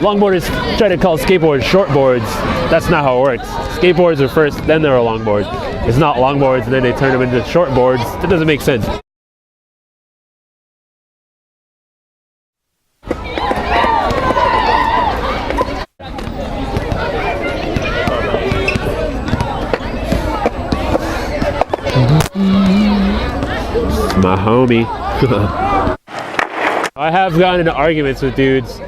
Longboarders try to call skateboards shortboards. That's not how it works. Skateboards are first, then they're a longboard. It's not longboards and then they turn them into shortboards. That doesn't make sense. My homie. I have gotten into arguments with dudes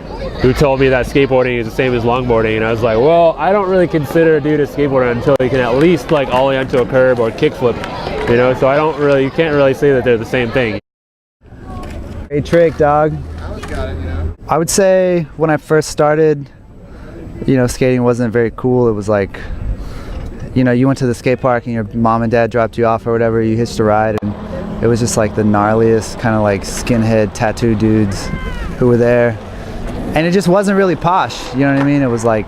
who told me that skateboarding is the same as longboarding, and I was like, well, I don't really consider a dude a skateboarder until he can at least like ollie onto a curb or kickflip, you know, so you can't really say that they're the same thing. Great trick, dog. I would say when I first started, you know, skating wasn't very cool. It was like, you know, you went to the skate park and your mom and dad dropped you off or whatever, you hitched a ride, and it was just like the gnarliest kind of like skinhead tattoo dudes who were there. And it just wasn't really posh, you know what I mean? It was like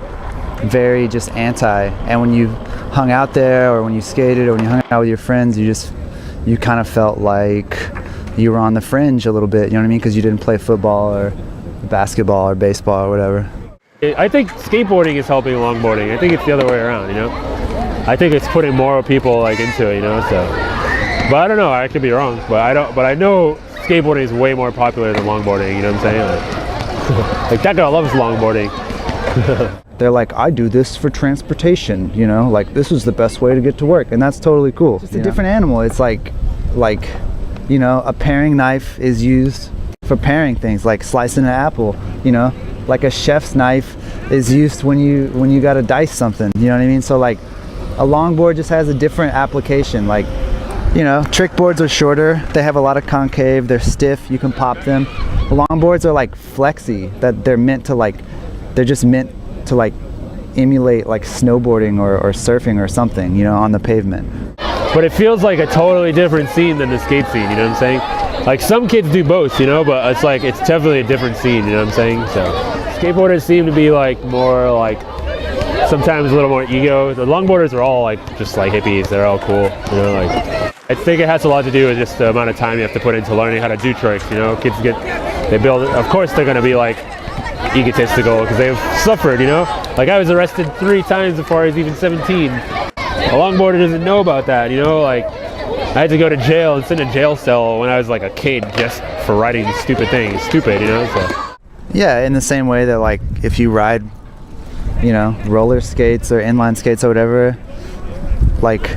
very just anti. And when you hung out there or when you skated or when you hung out with your friends, you kind of felt like you were on the fringe a little bit, you know what I mean? Because you didn't play football or basketball or baseball or whatever. I think skateboarding is helping longboarding. I think it's the other way around, you know? I think it's putting more people like into it, you know, so. But I don't know, I could be wrong, but I know skateboarding is way more popular than longboarding, you know what I'm saying? Like that girl loves longboarding. They're like, I do this for transportation, you know, like this is the best way to get to work, and that's totally cool. It's just a different animal. It's like, you know, a paring knife is used for paring things, like slicing an apple, you know, like a chef's knife is used when you gotta dice something, you know what I mean? So like a longboard just has a different application. Like, you know, trick boards are shorter, they have a lot of concave, they're stiff, you can pop them. The longboards are like flexy, that they're just meant to like emulate like snowboarding or surfing or something, you know, on the pavement. But it feels like a totally different scene than the skate scene, you know what I'm saying? Like some kids do both, you know, but it's like, it's definitely a different scene, you know what I'm saying? So skateboarders seem to be like more like, sometimes a little more ego. The longboarders are all like, just like hippies, they're all cool, you know, like. I think it has a lot to do with just the amount of time you have to put into learning how to do tricks, you know? Kids they build, of course they're gonna be like egotistical because they've suffered, you know? Like I was arrested 3 times before I was even 17. A longboarder doesn't know about that, you know? Like I had to go to jail and sit in a jail cell when I was like a kid just for riding stupid things, you know? So. Yeah, in the same way that like if you ride, you know, roller skates or inline skates or whatever, like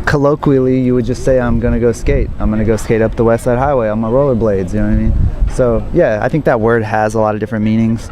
colloquially you would just say, I'm gonna go skate up the West Side Highway on my rollerblades, you know what I mean? So yeah, I think that word has a lot of different meanings.